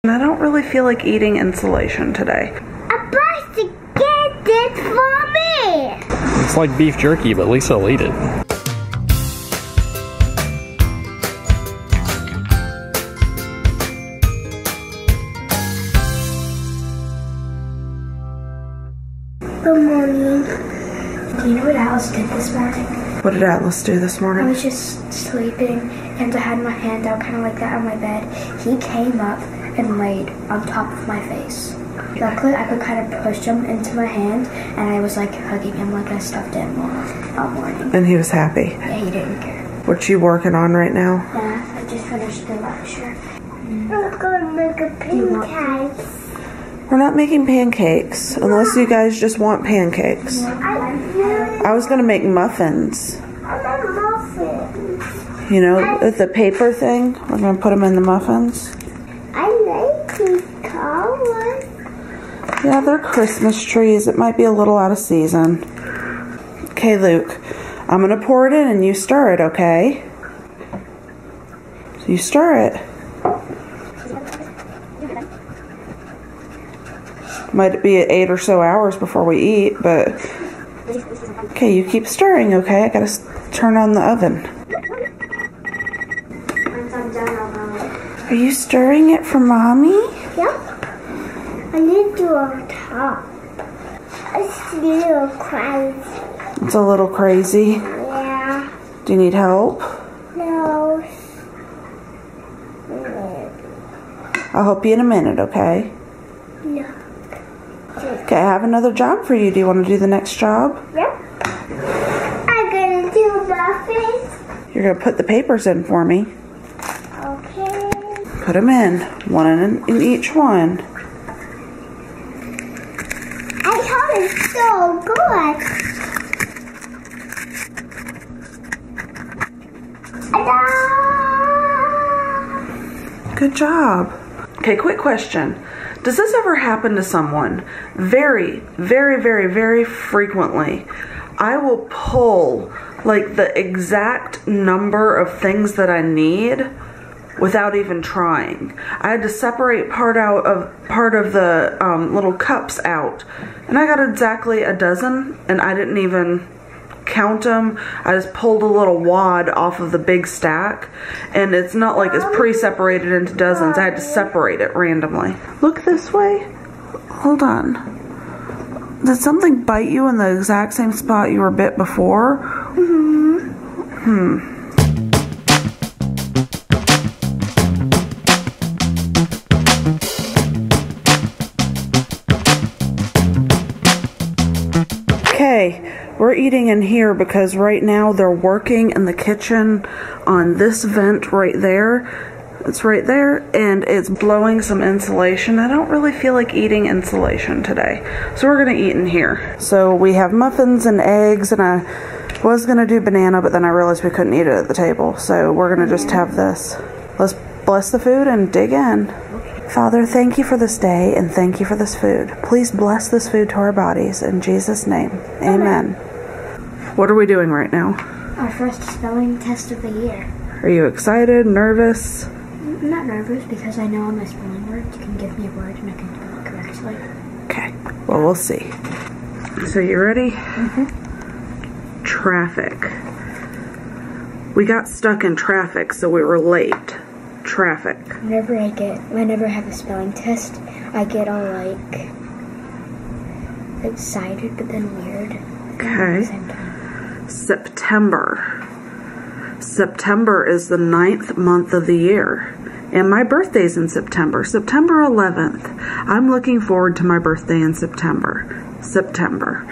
I don't really feel like eating insulation today. A bus to get this for me. It's like beef jerky, but at least I'll eat it. Good morning. Do you know what Alice did this morning? What did Atlas do this morning? I was just sleeping and I had my hand out kind of like that on my bed. He came up and laid on top of my face. Luckily, I could kind of push him into my hand and I was like hugging him like a stuffed animal all morning. And he was happy. Yeah, he didn't care. What you working on right now? Yeah, I just finished the lecture. We're going to make a pancake. We're not making pancakes unless you guys just want pancakes. I was gonna make muffins. I like muffins. You know, with the paper thing, we're gonna put them in the muffins. I like these colors. Yeah, they're Christmas trees. It might be a little out of season. Okay, Luke, I'm gonna pour it in and you stir it, okay? So you stir it. Might be 8 or so hours before we eat, but okay, you keep stirring, okay? I gotta turn on the oven. Are you stirring it for Mommy? Yep. I need to on top. It's a little crazy. It's a little crazy. Yeah. Do you need help? No. I'll help you in a minute, okay? No. Okay, I have another job for you. Do you want to do the next job? Yep. I'm gonna do muffins. You're gonna put the papers in for me. Okay. Put them in, one in each one. I thought it's so good. Ta-da! Good job. Okay, quick question. Does this ever happen to someone? Very, very, very, very frequently. I will pull like the exact number of things that I need without even trying. I had to separate part of the little cups out, and I got exactly a dozen, and I didn't even count them. I just pulled a little wad off of the big stack, and it's not like it's pre-separated into dozens. I had to separate it randomly. Look this way. Hold on. Did something bite you in the exact same spot you were bit before? Okay. We're eating in here because right now they're working in the kitchen on this vent right there. It's right there, and it's blowing some insulation. I don't really feel like eating insulation today, so we're gonna eat in here. So we have muffins and eggs, and I was gonna do banana, but then I realized we couldn't eat it at the table, so we're gonna just have this. Let's bless the food and dig in. Father, thank you for this day, and thank you for this food. Please bless this food to our bodies. In Jesus' name, amen. What are we doing right now? Our first spelling test of the year. Are you excited, nervous? I'm not nervous because I know on my spelling words you can give me a word and I can spell it correctly. Okay, well, we'll see. So you ready? Mm-hmm. Traffic. We got stuck in traffic, so we were late. Traffic. Whenever I have a spelling test, I get all like excited but then weird. Okay. At the same time. September. September is the 9th month of the year. And my birthday's in September. September 11th. I'm looking forward to my birthday in September. September.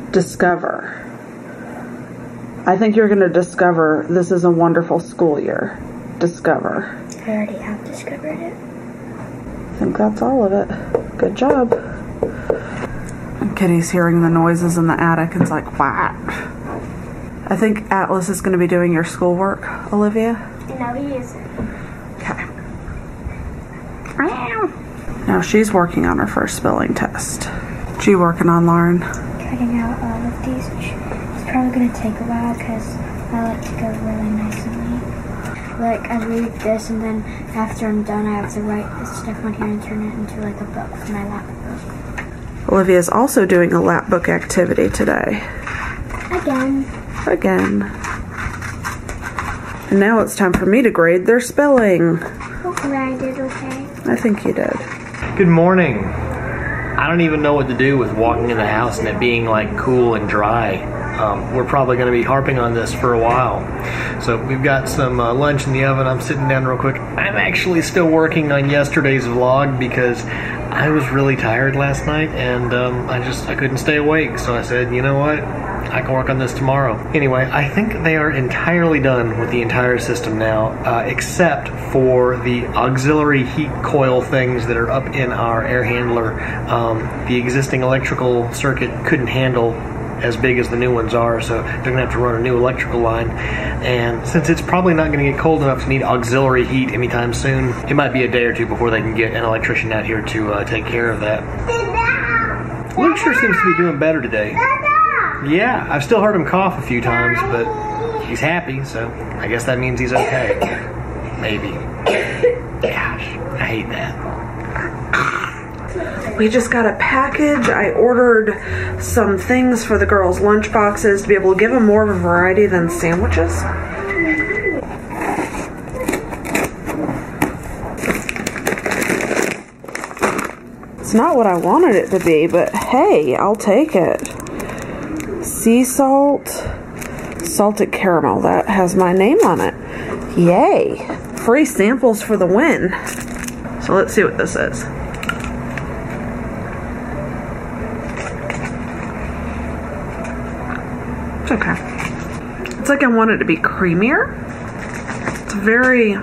Discover. I think you're going to discover this is a wonderful school year. Discover. I already have discovered it. I think that's all of it. Good job. Kitty's hearing the noises in the attic and it's like, what? I think Atlas is going to be doing your schoolwork, Olivia. No, he isn't. Okay. Now she's working on her first spelling test. What you working on, Lauren? Cutting out all of these. It's probably going to take a while because I like to go really nice and neat. like I read this, and then after I'm done, I have to write this stuff on here and turn it into like a book for my lap book. Olivia is also doing a lap book activity today. Again. And now it's time for me to grade their spelling. Hopefully I did okay. I think you did. Good morning. I don't even know what to do with walking in the house and it being like cool and dry. We're probably going to be harping on this for a while. So we've got some lunch in the oven. I'm sitting down real quick. I'm actually still working on yesterday's vlog because I was really tired last night and I couldn't stay awake. So I said, you know what? I can work on this tomorrow. Anyway, I think they are entirely done with the entire system now, except for the auxiliary heat coil things that are up in our air handler. The existing electrical circuit couldn't handle as big as the new ones are, so they're gonna have to run a new electrical line. And since it's probably not gonna get cold enough to need auxiliary heat anytime soon, it might be a day or two before they can get an electrician out here to take care of that. Luke sure seems to be doing better today. Yeah, I've still heard him cough a few times, but he's happy, so I guess that means he's okay. Maybe. Gosh, I hate that. We just got a package. I ordered some things for the girls' lunch boxes to be able to give them more of a variety than sandwiches. It's not what I wanted it to be, but hey, I'll take it. Sea salt, salted caramel. That has my name on it. Yay! Free samples for the win. So let's see what this is. It's okay. It's like I want it to be creamier. It's very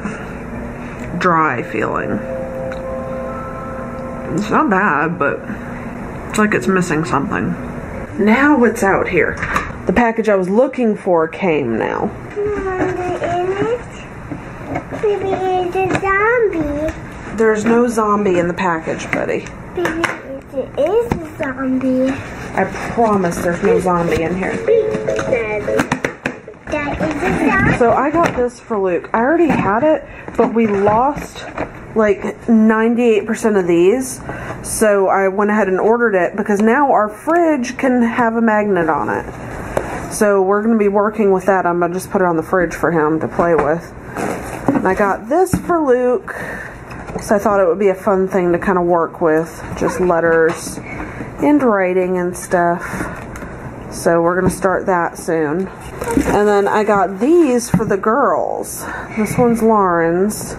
dry feeling. It's not bad, but it's like it's missing something. Now it's out here. The package I was looking for came now. Baby, it's a zombie. There's no zombie in the package, buddy. Baby, it is a zombie. I promise there's no zombie in here. That is a zombie. So I got this for Luke. I already had it, but we lost like 98% of these. So I went ahead and ordered it because now our fridge can have a magnet on it. So we're going to be working with that. I'm going to just put it on the fridge for him to play with. And I got this for Luke. So I thought it would be a fun thing to kind of work with. Just letters and writing and stuff. So we're going to start that soon. And then I got these for the girls. This one's Lauren's.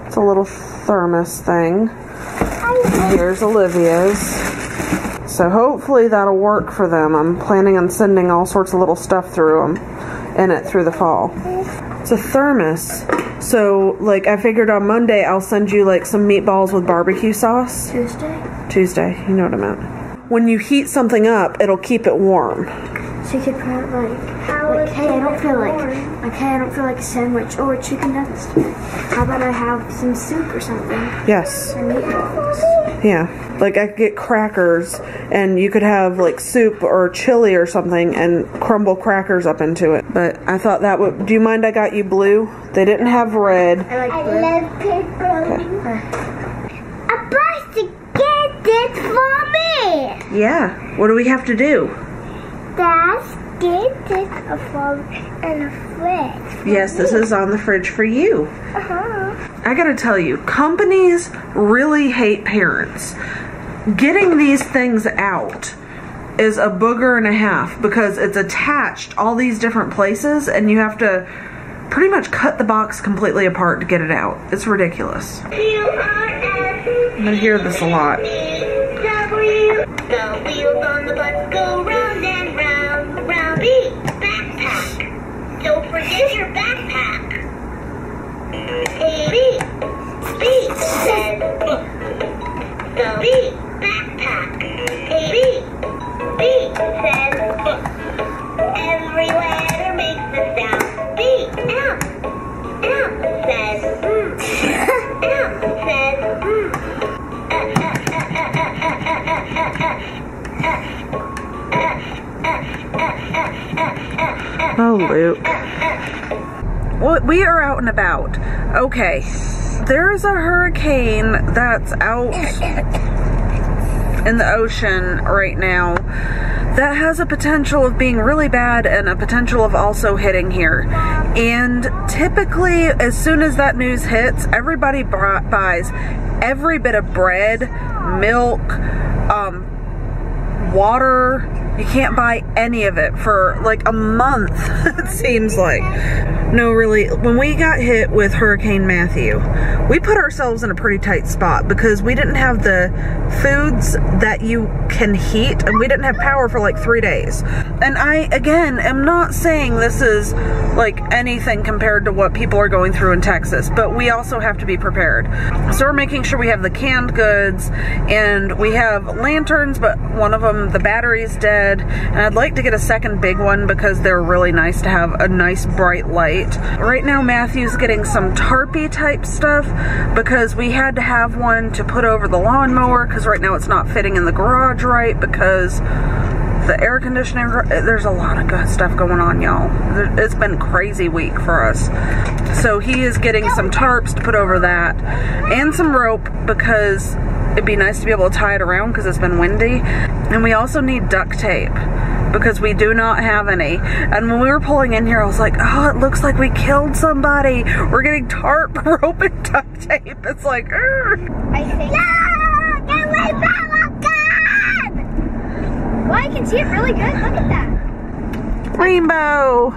It's a little thermos thing. And here's Olivia's. So hopefully that'll work for them. I'm planning on sending all sorts of little stuff through them through the fall. It's a thermos. So like I figured on Monday I'll send you like some meatballs with barbecue sauce. Tuesday, you know what I meant. When you heat something up, it'll keep it warm. So you could put hey, I don't feel like a sandwich or chicken nuggets. How about I have some soup or something? Yes. And meatballs. Yeah. Like I could get crackers and you could have like soup or chili or something and crumble crackers up into it. But I thought that would, do you mind I got you blue? They didn't have red. I love purple. Okay. I'm supposed to get this for me. Yeah. What do we have to do? That's get this in the fridge. Yes, this is on the fridge for you. I gotta tell you, companies really hate parents. Getting these things out is a booger and a half because it's attached all these different places and you have to pretty much cut the box completely apart to get it out. It's ridiculous. I'm gonna hear this a lot. The wheels on the bus go round and round, round. B, backpack. Don't forget your backpack. B says the B, backpack. B says every letter makes a sound. B, M says M says Oh, Luke. we are out and about. Okay, there's a hurricane that's out in the ocean right now that has a potential of being really bad and a potential of also hitting here. And typically, as soon as that news hits, everybody buys every bit of bread, milk, water. You can't buy any of it for like a month, it seems like. No, really, when we got hit with Hurricane Matthew, we put ourselves in a pretty tight spot because we didn't have the foods that you can heat, and we didn't have power for like 3 days. And I, again, am not saying this is like anything compared to what people are going through in Texas, but we also have to be prepared. So we're making sure we have the canned goods, and we have lanterns, but one of them, the battery's dead. And I'd like to get a second big one because they're really nice to have a nice bright light. Right now Matthew's getting some tarpy type stuff because we had to have one to put over the lawnmower because right now it's not fitting in the garage right because the air conditioning, there's a lot of good stuff going on, y'all. It's been a crazy week for us. So he is getting some tarps to put over that and some rope because it'd be nice to be able to tie it around because it's been windy. And we also need duct tape because we do not have any. And when we were pulling in here, I was like, oh, it looks like we killed somebody. We're getting tarp, rope, and duct tape. It's like, urgh. I think. No! Get away from my gun! Well, I can see it really good. Look at that. Rainbow!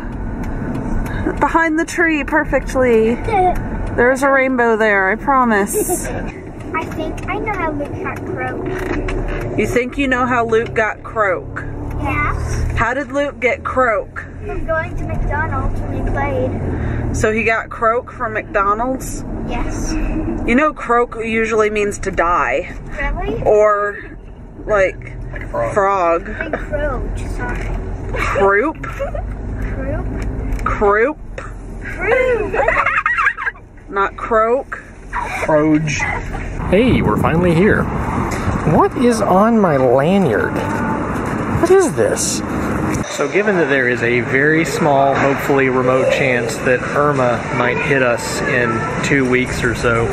Behind the tree perfectly. There's a rainbow there, I promise. I think I know how Luke got croak. You think you know how Luke got croak? Yeah. How did Luke get croak? From going to McDonald's when he played. So he got croak from McDonald's? Yes. You know croak usually means to die. Really? Or like frog. Big croak. Sorry. Croup? Croup? Croup? Croup. Not croak? Croge. Hey, we're finally here. What is on my lanyard? What is this? So given that there is a very small, hopefully remote chance that Irma might hit us in 2 weeks or so,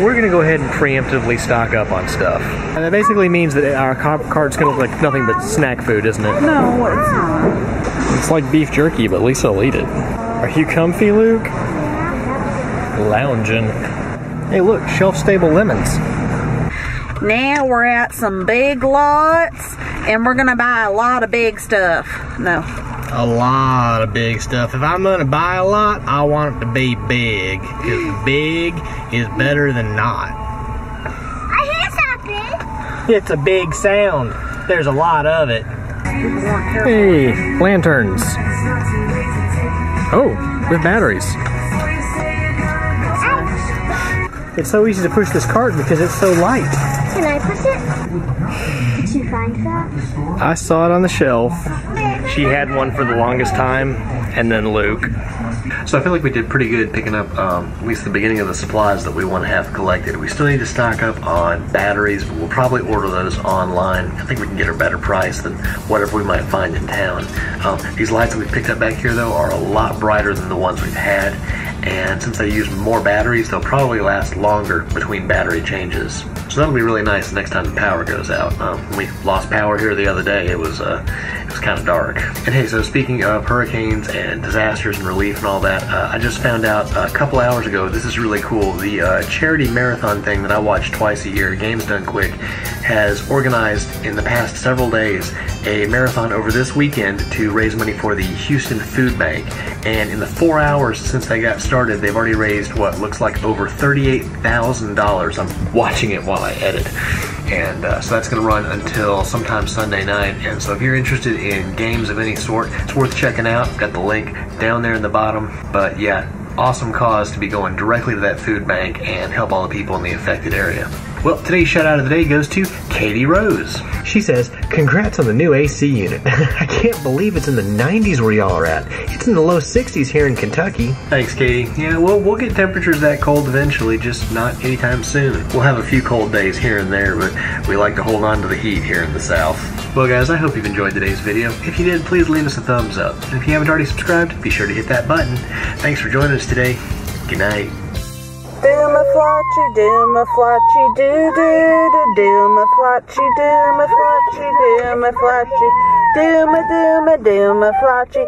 we're going to go ahead and preemptively stock up on stuff. And that basically means that our cart's going to look like nothing but snack food, isn't it? No, it's not. It's like beef jerky, but Lisa will eat it. Are you comfy, Luke? Lounging. Hey, look, shelf-stable lemons. Now we're at some big lots, and we're gonna buy a lot of big stuff. No. A lot of big stuff. If I'm gonna buy a lot, I want it to be big, because big is better than not. I hear something. It's a big sound. There's a lot of it. Hey, lanterns. Oh, with batteries. It's so easy to push this cart because it's so light. Can I push it? Did you find that? I saw it on the shelf. She had one for the longest time, and then Luke. So I feel like we did pretty good picking up at least the beginning of the supplies that we want to have collected. We still need to stock up on batteries, but we'll probably order those online. I think we can get a better price than whatever we might find in town. These lights that we picked up back here, though, are a lot brighter than the ones we've had. And since they use more batteries, they'll probably last longer between battery changes. So that'll be really nice the next time the power goes out. When we lost power here the other day, it was kind of dark. And hey, so speaking of hurricanes and disasters and relief and all that, I just found out a couple hours ago, this is really cool, the charity marathon thing that I watch twice a year, Games Done Quick, has organized in the past several days a marathon over this weekend to raise money for the Houston Food Bank. And in the 4 hours since they got started, they've already raised what looks like over $38,000. I'm watching it while I edit. And so that's going to run until sometime Sunday night. And so if you're interested in games of any sort, it's worth checking out. I've got the link down there in the bottom. But yeah, awesome cause to be going directly to that food bank and help all the people in the affected area. Well, today's shout out of the day goes to Katie Rose. She says, congrats on the new AC unit. I can't believe it's in the 90s where y'all are at. It's in the low 60s here in Kentucky. Thanks, Katie. Yeah, we'll get temperatures that cold eventually, just not anytime soon. We'll have a few cold days here and there, but we like to hold on to the heat here in the South. Well, guys, I hope you've enjoyed today's video. If you did, please leave us a thumbs up. And if you haven't already subscribed, be sure to hit that button. Thanks for joining us today. Good night. Do my flotchy, do my flotchy, do my flotchy, do my flotchy, do my flotchy, do my flotchy.